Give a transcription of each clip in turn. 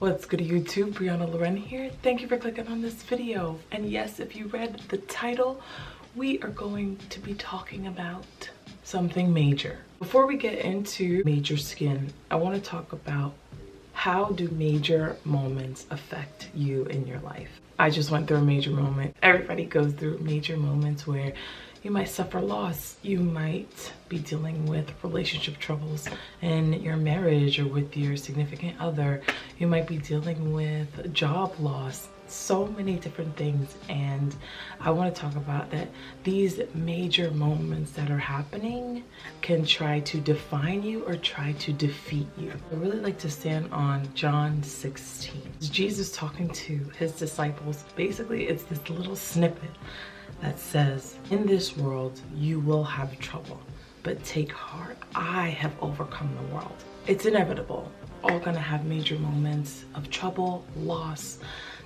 What's good YouTube? BrianaLorenn here. Thank you for clicking on this video. And yes, if you read the title, we are going to be talking about something major. Before we get into major skin, I want to talk about how do major moments affect you in your life. I just went through a major moment. Everybody goes through major moments where you might suffer loss. You might be dealing with relationship troubles in your marriage or with your significant other. You might be dealing with job loss, so many different things. And I want to talk about that these major moments that are happening can try to define you or try to defeat you. I really like to stand on John 16. It's Jesus talking to his disciples. Basically, it's this little snippet that says, in this world, you will have trouble, but take heart, I have overcome the world. It's inevitable. All gonna have major moments of trouble, loss,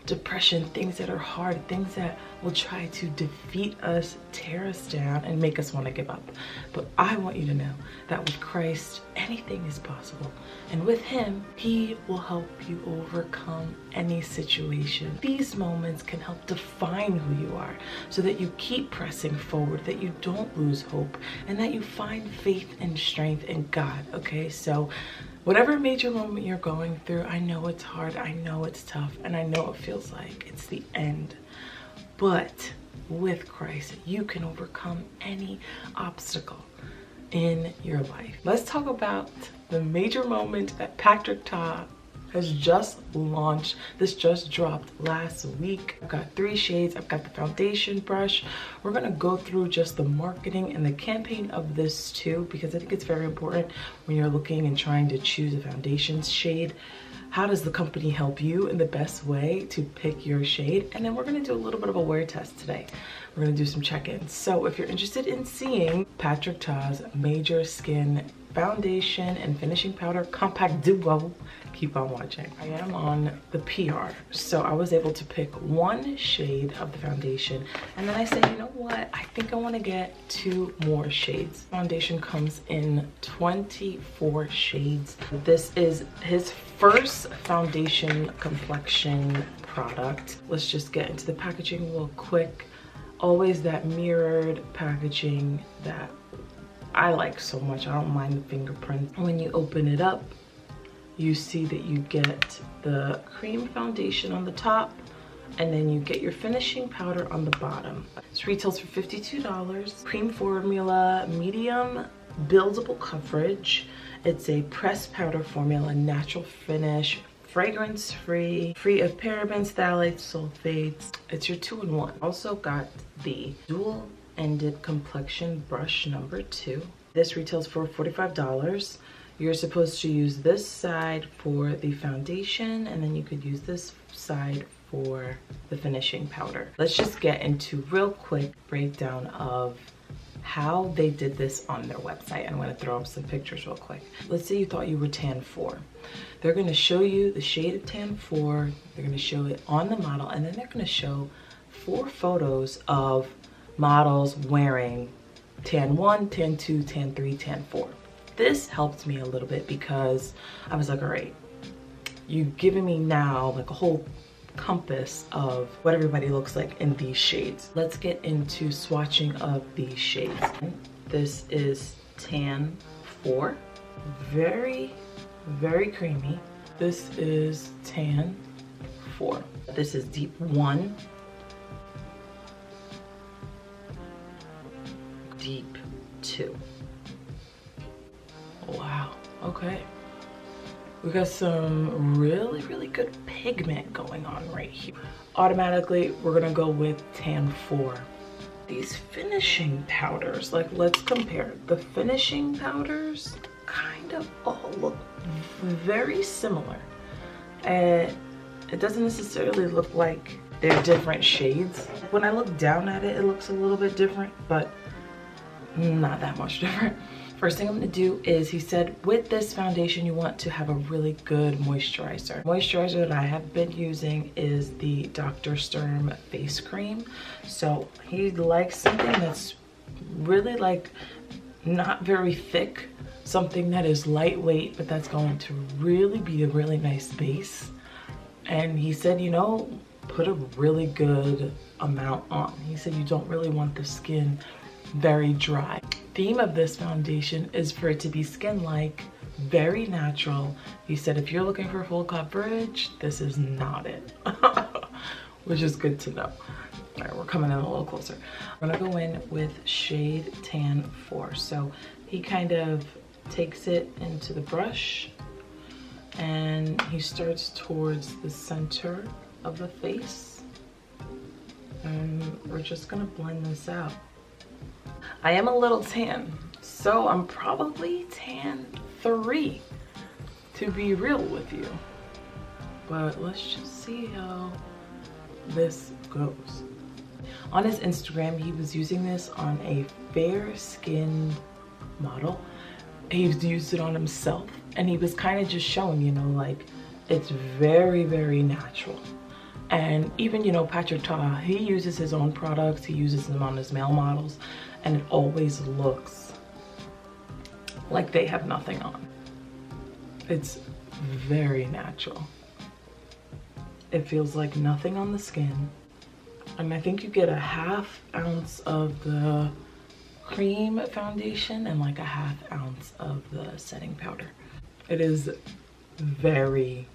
depression, things that are hard, things that will try to defeat us, tear us down, and make us want to give up. But I want you to know that with Christ, anything is possible. And with him, he will help you overcome any situation. These moments can help define who you are so that you keep pressing forward, that you don't lose hope, and that you find faith and strength in God, okay? So whatever major moment you're going through, I know it's hard, I know it's tough, and I know it feels like it's the end. But with Christ, you can overcome any obstacle in your life. Let's talk about the major moment that Patrick Ta has just launched. This just dropped last week. I've got 3 shades. I've got the foundation brush. We're gonna go through just the marketing and the campaign of this too, because I think it's very important when you're looking and trying to choose a foundation shade. How does the company help you in the best way to pick your shade? And then we're gonna do a little bit of a wear test today. We're gonna do some check-ins. So if you're interested in seeing Patrick Ta's Major Skin Foundation and Finishing Powder Compact Duo, keep on watching. I am on the PR, so I was able to pick 1 shade of the foundation, and then I said, you know what, I think I want to get 2 more shades. Foundation comes in 24 shades. This is his first foundation complexion product. Let's just get into the packaging real quick. Always that mirrored packaging that I like so much. I don't mind the fingerprint. When you open it up, you see that you get the cream foundation on the top, and then you get your finishing powder on the bottom. This retails for $52. Cream formula, medium buildable coverage. It's a pressed powder formula, natural finish, fragrance free, free of parabens, phthalates, sulfates. It's your 2-in-1. Also got the dual ended complexion brush number 2. This retails for $45. You're supposed to use this side for the foundation, and then you could use this side for the finishing powder. Let's just get into real quick breakdown of how they did this on their website. I'm going to throw up some pictures real quick. Let's say you thought you were tan 4. They're going to show you the shade of tan 4. They're going to show it on the model, and then they're going to show 4 photos of models wearing tan 1, tan 2, tan 3, tan 4. This helped me a little bit because I was like, all right, you've given me now like a whole compass of what everybody looks like in these shades. Let's get into swatching of these shades. This is tan 4, very, very creamy. This is tan 4. This is deep 1. Deep 2. Wow, okay. We got some really, really good pigment going on right here. Automatically, we're gonna go with tan 4. These finishing powders, like let's compare. The finishing powders kind of all look very similar. And it doesn't necessarily look like they're different shades. When I look down at it, it looks a little bit different, but not that much different. First thing I'm gonna do is, he said with this foundation you want to have a really good moisturizer. Moisturizer that I have been using is the Dr. Sturm face cream. So he likes something that's really like not very thick, something that is lightweight, but that's going to really be a really nice base. And he said, you know, put a really good amount on. He said you don't really want the skin very dry. Theme of this foundation is for it to be skin-like, very natural. He said if you're looking for full coverage, this is not it. Which is good to know. All right, we're coming in a little closer. I'm gonna go in with shade Tan 4. So he kind of takes it into the brush and he starts towards the center of the face. And we're just gonna blend this out. I am a little tan, so I'm probably tan 3, to be real with you. But let's just see how this goes. On his Instagram, he was using this on a fair-skinned model. He's used it on himself, and he was kind of just showing, you know, like, it's very, very natural. And even, you know, Patrick Ta, he uses his own products, he uses them on his male models, and it always looks like they have nothing on. It's very natural. It feels like nothing on the skin. And I think you get a ½ ounce of the cream foundation and like a ½ ounce of the setting powder. It is very,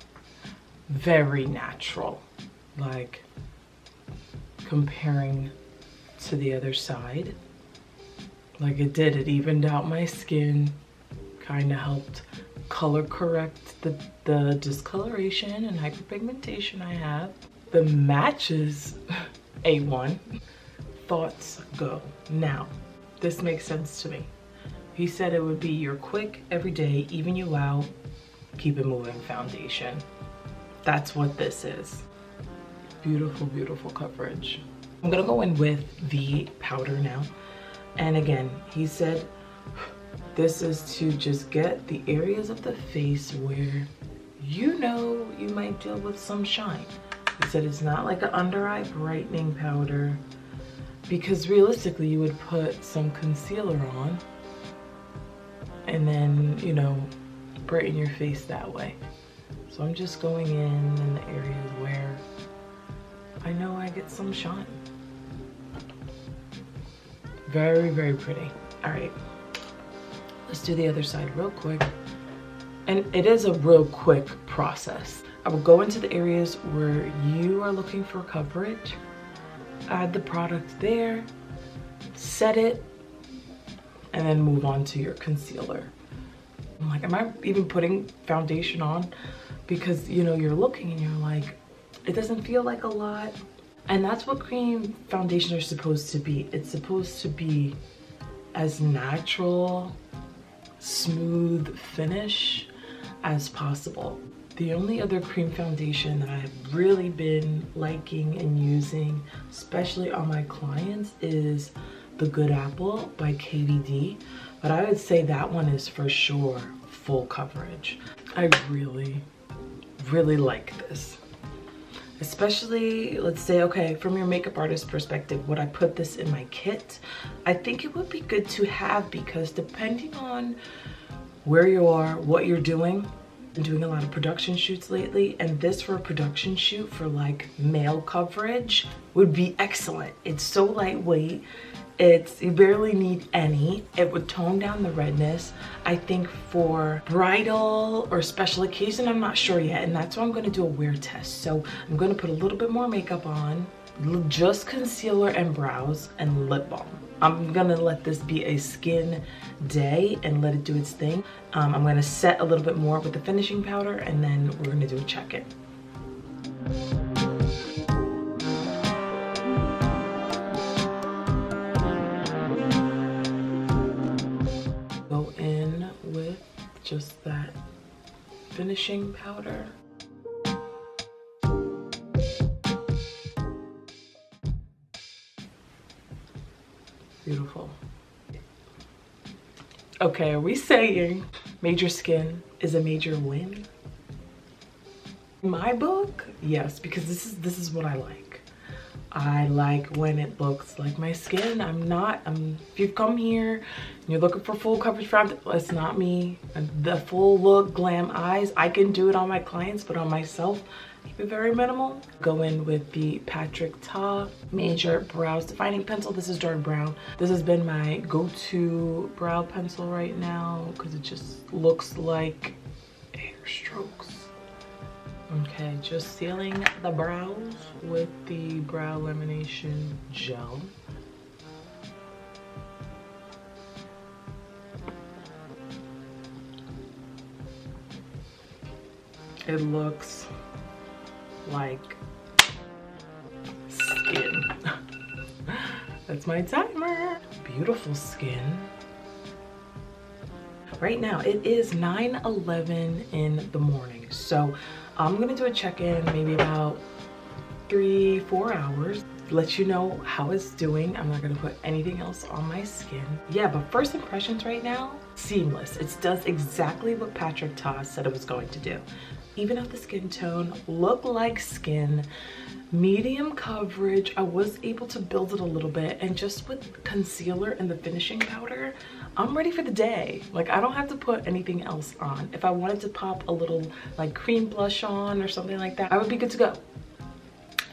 very natural. Like comparing to the other side. Like it evened out my skin, kind of helped color correct the discoloration and hyperpigmentation I have. The matches A1. Thoughts go. Now, this makes sense to me. He said it would be your quick, everyday, even you out, keep it moving foundation. That's what this is. Beautiful, beautiful coverage. I'm gonna go in with the powder now. And again, he said this is to just get the areas of the face where you know you might deal with some shine. He said it's not like an under eye brightening powder, because realistically you would put some concealer on and then, you know, brighten your face that way. So I'm just going in the areas where I know I get some shine. Very, very pretty. All right, let's do the other side real quick. And it is a real quick process. I will go into the areas where you are looking for coverage, add the product there, set it, and then move on to your concealer. I'm like, am I even putting foundation on? Because, you know, you're looking and you're like, it doesn't feel like a lot. And that's what cream foundations are supposed to be. It's supposed to be as natural, smooth finish as possible. The only other cream foundation that I have really been liking and using, especially on my clients, is the Good Apple by KVD. But I would say that one is for sure full coverage. I really, really like this. Especially, let's say, okay, from your makeup artist perspective, would I put this in my kit? I think it would be good to have, because depending on where you are, what you're doing, I'm doing a lot of production shoots lately, and this for a production shoot for like male coverage would be excellent. It's so lightweight. You barely need any. It would tone down the redness. I think for bridal or special occasion, I'm not sure yet, and that's why I'm gonna do a wear test. So I'm gonna put a little bit more makeup on, just concealer and brows and lip balm. I'm gonna let this be a skin day and let it do its thing. I'm gonna set a little bit more with the finishing powder, and then we're gonna do a check-in. Go in with just that finishing powder. Beautiful. Okay, are we saying Major Skin is a major win? In my book, yes, because this is what I like. I like when it looks like my skin. If you've come here and you're looking for full coverage for, it's not me. The full look, glam eyes, I can do it on my clients, but on myself, keep it very minimal. Go in with the Patrick Ta Major Brows Defining Pencil. This is dark brown. This has been my go-to brow pencil right now because it just looks like hair strokes. Okay, just sealing the brows with the brow lamination gel. It looks like skin. That's my timer. Beautiful skin. Right now it is 9:11 in the morning, so I'm gonna do a check-in maybe about 3-4 hours, let you know how it's doing. I'm not gonna put anything else on my skin. Yeah, but first impressions right now, seamless. It does exactly what Patrick Ta said it was going to do. Even out the skin tone, look like skin, medium coverage. I was able to build it a little bit, and just with concealer and the finishing powder, I'm ready for the day. Like, I don't have to put anything else on. If I wanted to pop a little like cream blush on or something like that, I would be good to go.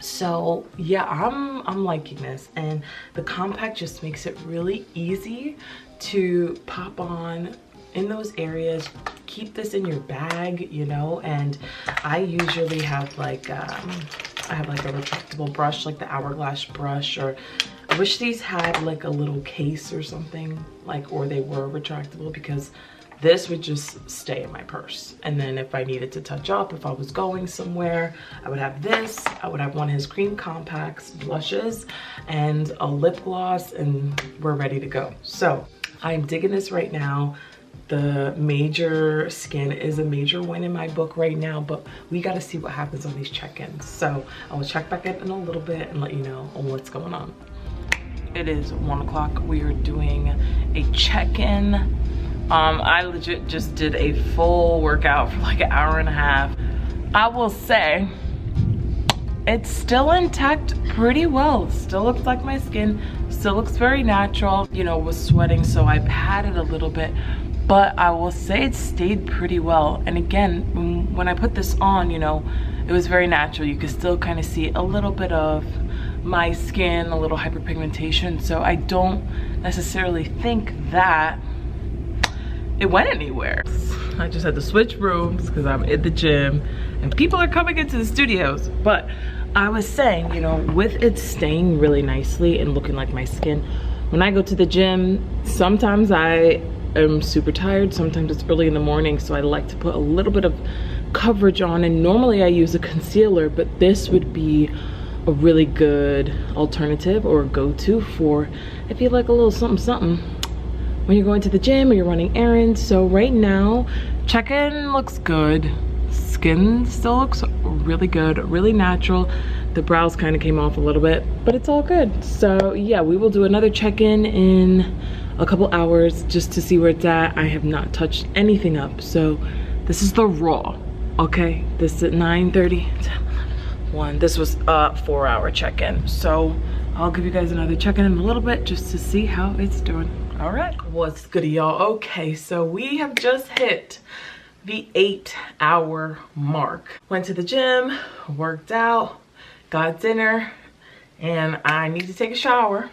So yeah, I'm liking this, and the compact just makes it really easy to pop on in those areas. Keep this in your bag, you know, and I usually have like I have like a retractable brush, like the Hourglass brush, or I wish these had like a little case or something, like, or they were retractable, because this would just stay in my purse. And then if I needed to touch up, if I was going somewhere, I would have this. I would have one of his cream compacts, blushes, and a lip gloss, and we're ready to go. So I'm digging this right now. The Major Skin is a major win in my book right now, but we got to see what happens on these check-ins. So I will check back in a little bit and let you know on what's going on. It is 1 o'clock. We are doing a check-in. I legit just did a full workout for like an hour and a half. I will say it's still intact pretty well. Still looks like my skin, still looks very natural. You know, was sweating, so I patted a little bit, but I will say it stayed pretty well. And again, when I put this on, you know, it was very natural. You could still kind of see a little bit of my skin, a little hyperpigmentation. So I don't necessarily think that it went anywhere. I just had to switch rooms because I'm at the gym and people are coming into the studios. But I was saying, you know, with it staying really nicely and looking like my skin, when I go to the gym, sometimes I am super tired, sometimes it's early in the morning, so I like to put a little bit of coverage on, and normally I use a concealer, but this would be a really good alternative or go-to for if you like a little something something when you're going to the gym or you're running errands. So right now, check-in looks good. Skin still looks really good, really natural. The brows kind of came off a little bit, but it's all good. So yeah, we will do another check-in in a couple hours just to see where it's at. I have not touched anything up. So this is the raw, okay? This is at 9:30, 10, 11, 1. This was a 4-hour check-in. So I'll give you guys another check-in in a little bit just to see how it's doing. All right, what's good, y'all? Okay, so we have just hit the 8-hour mark. Went to the gym, worked out, got dinner, and I need to take a shower.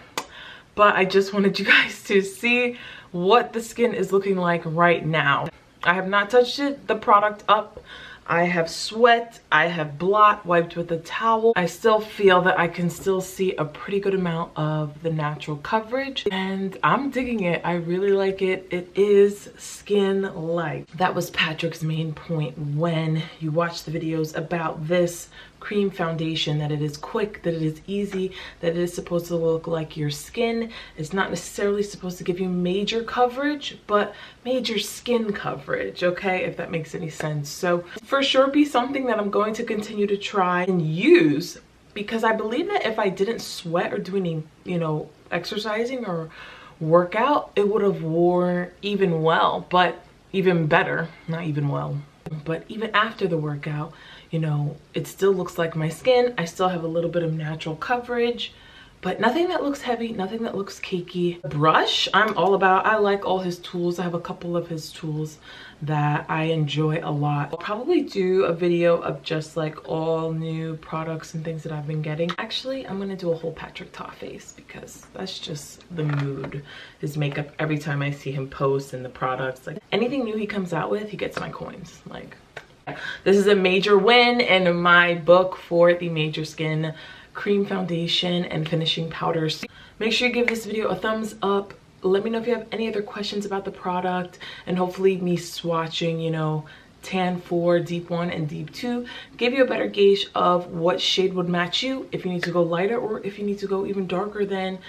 But I just wanted you guys to see what the skin is looking like right now. I have not touched the product up. I have sweat, I have blot, wiped with a towel. I still feel that I can still see a pretty good amount of the natural coverage, and I'm digging it. I really like it. It is skin-like. That was Patrick's main point when you watch the videos about this cream foundation, that it is quick, that it is easy, that it is supposed to look like your skin. It's not necessarily supposed to give you major coverage, but major skin coverage, okay, if that makes any sense. So for sure be something that I'm going to continue to try and use, because I believe that if I didn't sweat or do any, you know, exercising or workout, it would have wore even well, but even better, not even well, but even after the workout, you know, it still looks like my skin. I still have a little bit of natural coverage, but nothing that looks heavy, nothing that looks cakey. Brush, I'm all about. I like all his tools. I have a couple of his tools that I enjoy a lot. I'll probably do a video of just like all new products and things that I've been getting. Actually, I'm gonna do a whole Patrick Ta face because that's just the mood. His makeup, every time I see him post and the products, like anything new he comes out with, he gets my coins. Like, this is a major win in my book for the Major Skin Cream Foundation and Finishing Powders. Make sure you give this video a thumbs up. Let me know if you have any other questions about the product, and hopefully me swatching, you know, Tan 4, Deep 1, and Deep 2 give you a better gauge of what shade would match you, if you need to go lighter or if you need to go even darker than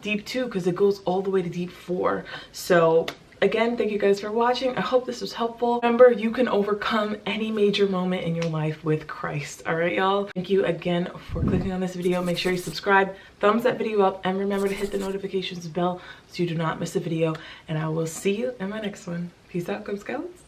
Deep 2, because it goes all the way to Deep 4. So again, thank you guys for watching. I hope this was helpful. Remember, you can overcome any major moment in your life with Christ. All right, y'all? Thank you again for clicking on this video. Make sure you subscribe, thumbs that video up, and remember to hit the notifications bell so you do not miss a video. And I will see you in my next one. Peace out, Cub Scouts.